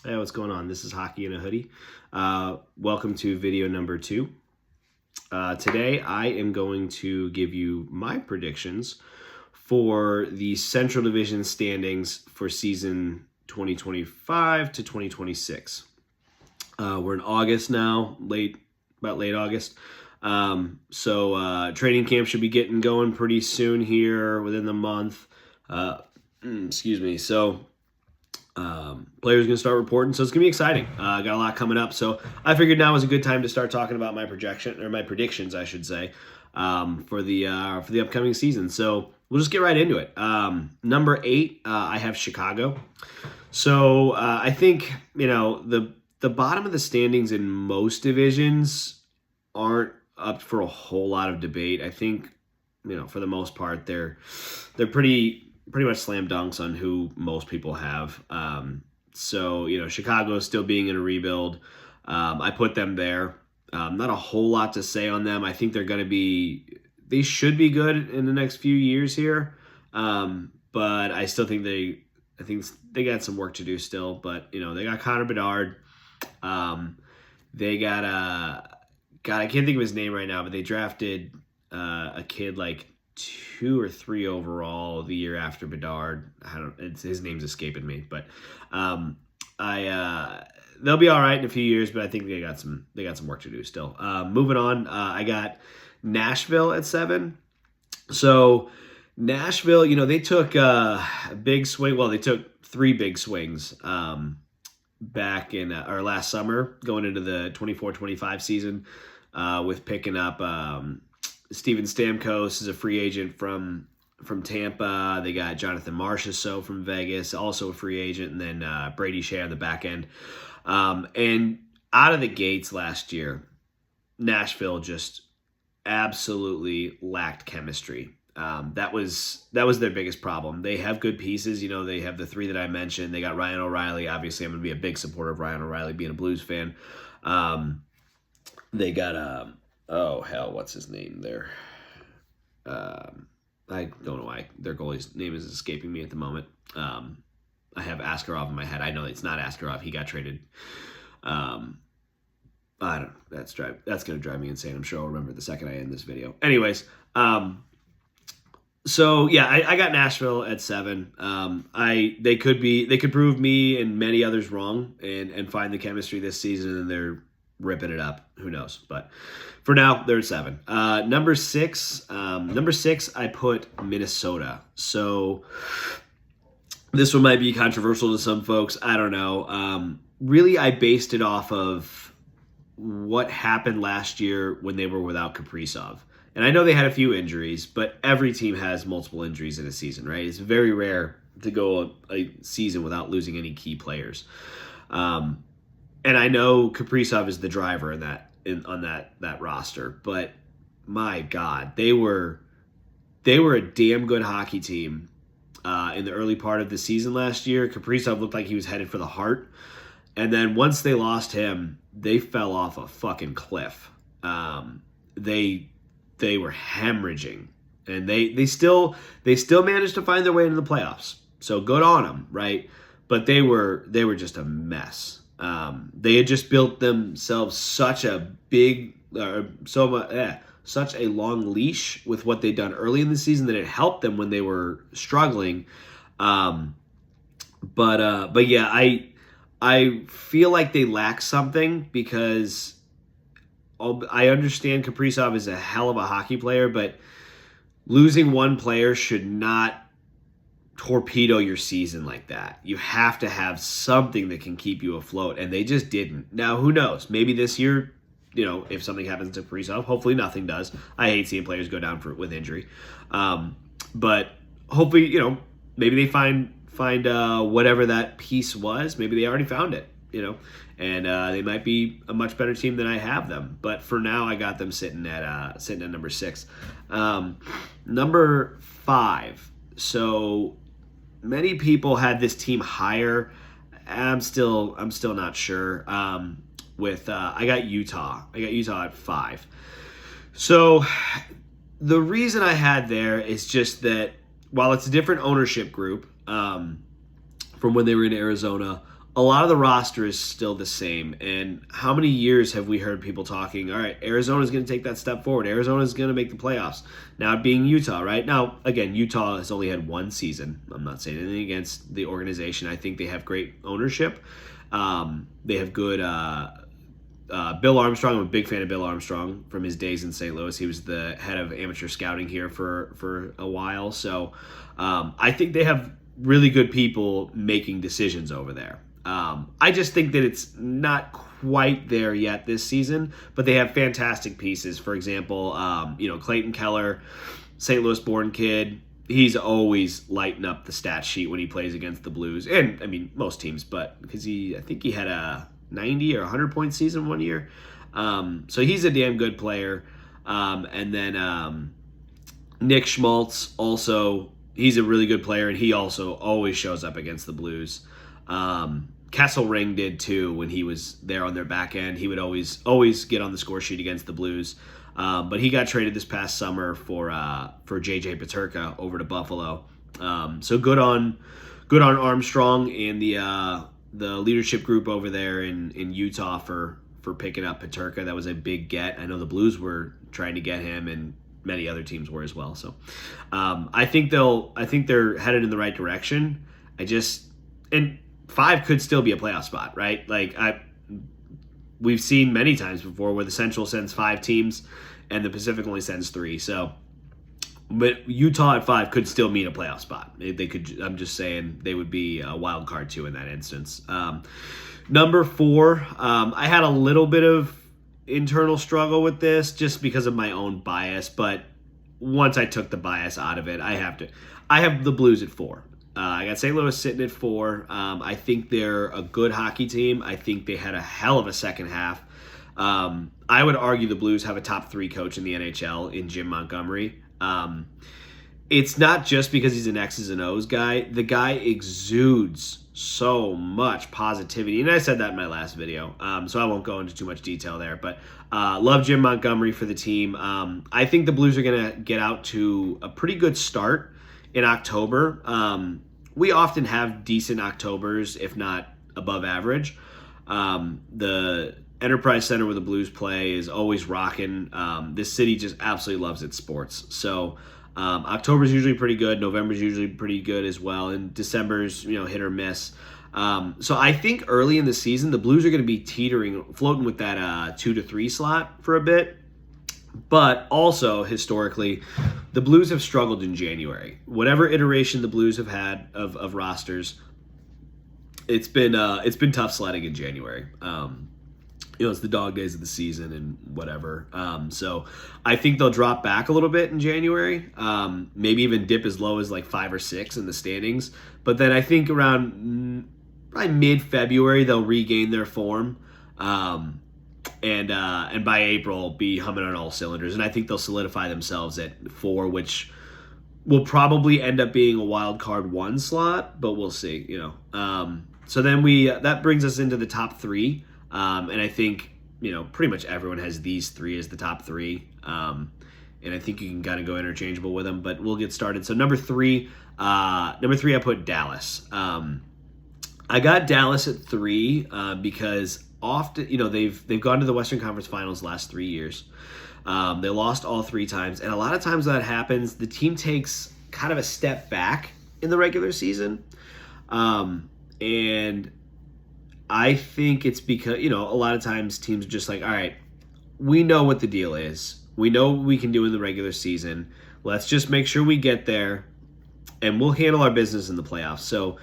Hey, what's going on? This is Hockey in a Hoodie. Welcome to video number 2. Today, I am going to give you my predictions for the Central Division standings for season 2025 to 2026. We're in August now, about late August. So training camp should be getting going pretty soon here within the month. Excuse me. So players going to start reporting, so it's going to be exciting. Got a lot coming up, so I figured now was a good time to start talking about my predictions, I should say, for the upcoming season. So we'll just get right into it. Number 8, I have Chicago. So I think the bottom of the standings in most divisions aren't up for a whole lot of debate. I think for the most part they're pretty much slam dunks on who most people have. So Chicago is still being in a rebuild. I put them there. Not a whole lot to say on them. I think they should be good in the next few years here. But I still think they got some work to do still. But they got Connor Bedard. They got I can't think of his name right now, but they drafted a kid like 2 or 3 overall the year after Bedard. His name's escaping me, but they'll be all right in a few years. But I think they got some work to do still. Moving on, I got Nashville at 7. So Nashville, they took a big swing. Well, they took 3 big swings back in or last summer, going into the 24-25 season, with picking up Steven Stamkos is a free agent from Tampa. They got Jonathan Marchessault from Vegas, also a free agent, and then Brady Shea on the back end. And out of the gates last year, Nashville just absolutely lacked chemistry. That was their biggest problem. They have good pieces. They have the 3 that I mentioned. They got Ryan O'Reilly. Obviously, I'm going to be a big supporter of Ryan O'Reilly, being a Blues fan. They got what's his name there? I don't know why their goalie's name is escaping me at the moment. I have Askarov in my head. I know it's not Askarov. He got traded. I don't. That's going to drive me insane. I'm sure I'll remember the second I end this video. Anyways, so yeah, I got Nashville at 7. They could prove me and many others wrong and find the chemistry this season, and they're ripping it up. Who knows? But for now, they're at 7. Number 6, I put Minnesota. So this one might be controversial to some folks. I don't know. Really, I based it off of what happened last year when they were without Kaprizov. And I know they had a few injuries, but every team has multiple injuries in a season, right? It's very rare to go a season without losing any key players. And I know Kaprizov is the driver on that roster, but my God, they were a damn good hockey team in the early part of the season last year. Kaprizov looked like he was headed for the Hart, and then once they lost him, they fell off a fucking cliff. They were hemorrhaging, and they still managed to find their way into the playoffs. So good on them, right? But they were just a mess. They had just built themselves such a such a long leash with what they'd done early in the season that it helped them when they were struggling. But yeah, I feel like they lack something, because I understand Kaprizov is a hell of a hockey player, but losing one player should not torpedo your season like that. You have to have something that can keep you afloat, and they just didn't. Now, who knows? Maybe this year, if something happens to Kaprizov, hopefully nothing does. I hate seeing players go down with injury. But hopefully, maybe they find whatever that piece was. Maybe they already found it, and they might be a much better team than I have them. But for now, I got them sitting at number 6. Number 5. So many people had this team higher. I'm still not sure. I got Utah. At 5. So the reason I had there is just that while it's a different ownership group from when they were in Arizona, a lot of the roster is still the same. And how many years have we heard people talking, all right, Arizona's going to take that step forward. Arizona's going to make the playoffs. Now it being Utah, right? Now, again, Utah has only had one season. I'm not saying anything against the organization. I think they have great ownership. They have good Bill Armstrong. I'm a big fan of Bill Armstrong from his days in St. Louis. He was the head of amateur scouting here for a while. So I think they have really good people making decisions over there. I just think that it's not quite there yet this season, but they have fantastic pieces. For example, Clayton Keller, St. Louis born kid. He's always lighting up the stat sheet when he plays against the Blues. And, I mean, most teams, but because I think he had a 90 or 100-point season one year. So he's a damn good player. And then Nick Schmaltz, also, he's a really good player, and he also always shows up against the Blues. Kesselring did too when he was there on their back end. He would always get on the score sheet against the Blues. But he got traded this past summer for JJ Peterka over to Buffalo. So good on Armstrong and the leadership group over there in Utah for picking up Peterka. That was a big get. I know the Blues were trying to get him, and many other teams were as well. So I think they're headed in the right direction. And 5 could still be a playoff spot, right? Like we've seen many times before where the Central sends 5 teams and the Pacific only sends 3. So, but Utah at 5 could still mean a playoff spot. They could. I'm just saying they would be a wild card too in that instance. Number 4, I had a little bit of internal struggle with this just because of my own bias, but once I took the bias out of it, I have the Blues at 4. I got St. Louis sitting at 4. I think they're a good hockey team. I think they had a hell of a second half. I would argue the Blues have a top 3 coach in the NHL in Jim Montgomery. It's not just because he's an X's and O's guy. The guy exudes so much positivity. And I said that in my last video, so I won't go into too much detail there. But love Jim Montgomery for the team. I think the Blues are going to get out to a pretty good start in October. We often have decent Octobers, if not above average. The Enterprise Center where the Blues play is always rocking. This city just absolutely loves its sports. So October's usually pretty good. November's usually pretty good as well. And December's, hit or miss. So I think early in the season, the Blues are going to be floating with that 2 to 3 slot for a bit. But also, historically, the Blues have struggled in January. Whatever iteration the Blues have had of rosters, it's been tough sledding in January. It's the dog days of the season and whatever. So I think they'll drop back a little bit in January, maybe even dip as low as like 5 or 6 in the standings. But then I think around probably mid-February, they'll regain their form. And by April, be humming on all cylinders. And I think they'll solidify themselves at 4, which will probably end up being a wild card 1 slot, but we'll see. So then that brings us into the top 3, and I think pretty much everyone has these 3 as the top 3, and I think you can kind of go interchangeable with them. But we'll get started. So number 3, I put Dallas. I got Dallas at 3 because often, they've gone to the Western Conference Finals the last 3 years. They lost all 3 times, and a lot of times that happens, the team takes kind of a step back in the regular season, and I think it's because a lot of times teams are just like, all right, we know what the deal is, we know what we can do in the regular season. Let's just make sure we get there, and we'll handle our business in the playoffs. So.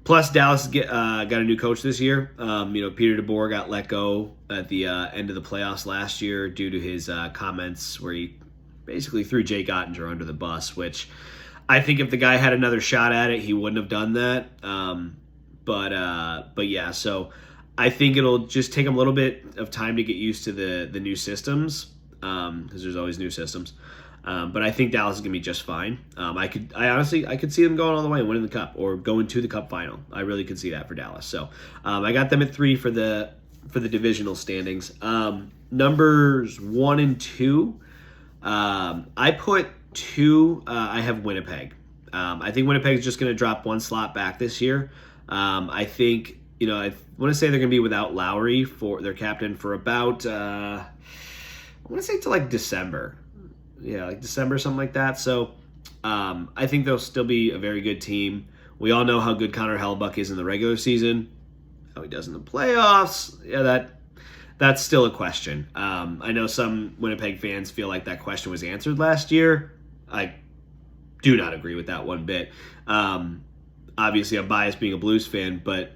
Plus, Dallas got a new coach this year. Peter DeBoer got let go at the end of the playoffs last year due to his comments where he basically threw Jake Ottinger under the bus, which I think if the guy had another shot at it, he wouldn't have done that. But yeah, so I think it'll just take him a little bit of time to get used to the new systems because there's always new systems. But I think Dallas is going to be just fine. I could see them going all the way and winning the cup or going to the cup final. I really could see that for Dallas. So I got them at 3 for the divisional standings. Numbers 1 and 2. I put 2. I have Winnipeg. I think Winnipeg is just going to drop 1 slot back this year. I think I want to say they're going to be without Lowry for their captain for about, I want to say to like December. Yeah, like December, something like that. So I think they'll still be a very good team. We all know how good Connor Hellebuck is in the regular season. How he does in the playoffs. Yeah, that's still a question. I know some Winnipeg fans feel like that question was answered last year. I do not agree with that one bit. Obviously, I'm biased being a Blues fan, but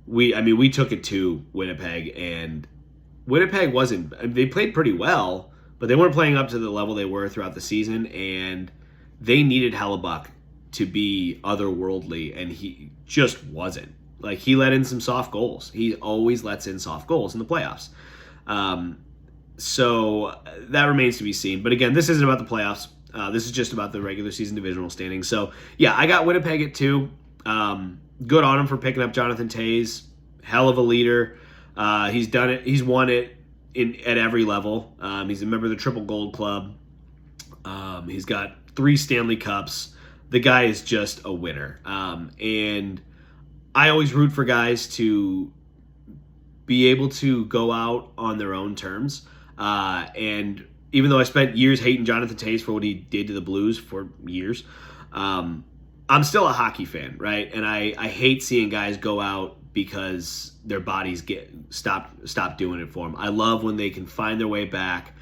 we took it to Winnipeg, and Winnipeg they played pretty well, but they weren't playing up to the level they were throughout the season, and they needed Hellebuck to be otherworldly, and he just wasn't. Like, he let in some soft goals. He always lets in soft goals in the playoffs. So that remains to be seen. But again, this isn't about the playoffs. This is just about the regular season divisional standings. So, yeah, I got Winnipeg at 2. Good on him for picking up Jonathan Toews. Hell of a leader. He's done it. He's won it at every level. He's a member of the Triple Gold Club. He's got 3 Stanley Cups. The guy is just a winner. And I always root for guys to be able to go out on their own terms. And even though I spent years hating Jonathan Toews for what he did to the Blues for years, I'm still a hockey fan, right? And I hate seeing guys go out because their bodies stop doing it for them. I love when they can find their way back,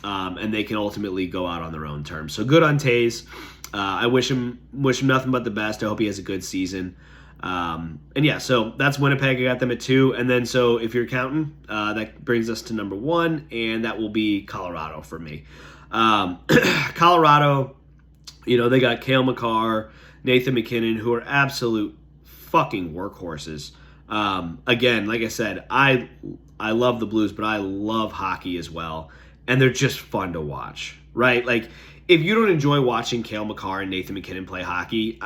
and they can ultimately go out on their own terms. So good on Toews. I wish him nothing but the best. I hope he has a good season. And yeah, so that's Winnipeg. I got them at 2. And then, so if you're counting, that brings us to number 1, and that will be Colorado for me. Colorado, they got Cale Makar, Nathan McKinnon, who are absolute fucking workhorses. Again, like I said, I love the Blues, but I love hockey as well. And they're just fun to watch, right? Like, if you don't enjoy watching Cale Makar and Nathan McKinnon play hockey,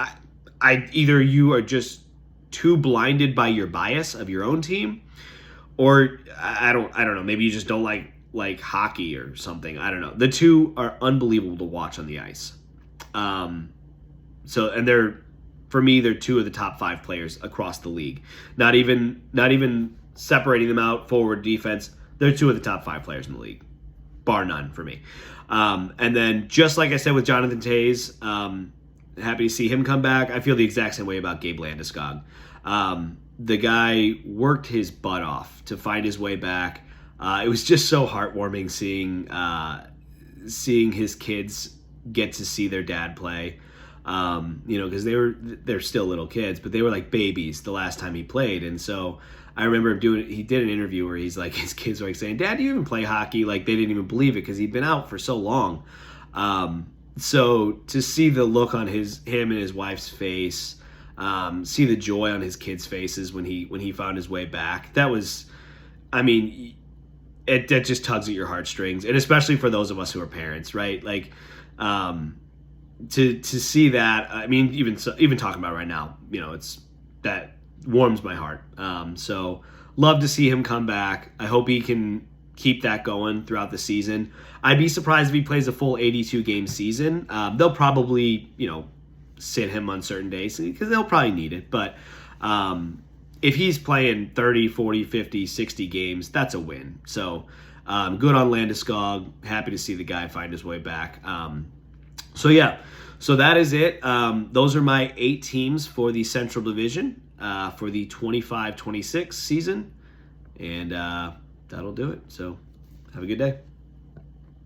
either you are just too blinded by your bias of your own team, or I don't know, maybe you just don't like hockey or something. I don't know. The two are unbelievable to watch on the ice. And for me, they're 2 of the top 5 players across the league. Not even separating them out, forward, defense. They're 2 of the top 5 players in the league, bar none for me. And then, just like I said with Jonathan Toews, happy to see him come back. I feel the exact same way about Gabe Landeskog. The guy worked his butt off to find his way back. It was just so heartwarming seeing his kids get to see their dad play. Because they're still little kids, but they were like babies the last time he played. And so I remember he did an interview where he's like, his kids were like saying, "Dad, do you even play hockey?" Like, they didn't even believe it because he'd been out for so long. So to see the look on him and his wife's face, see the joy on his kids' faces when he found his way back, that just tugs at your heartstrings, and especially for those of us who are parents, right? Like, to see that, even talking about it right now, that warms my heart. So love to see him come back. I hope he can keep that going throughout the season. I'd be surprised if he plays a full 82-game season. They'll probably, sit him on certain days because they'll probably need it. But if he's playing 30, 40, 50, 60 games, that's a win. So good on Landeskog. Happy to see the guy find his way back. So that is it. Those are my 8 teams for the Central Division for the 25-26 season. And that'll do it. So have a good day.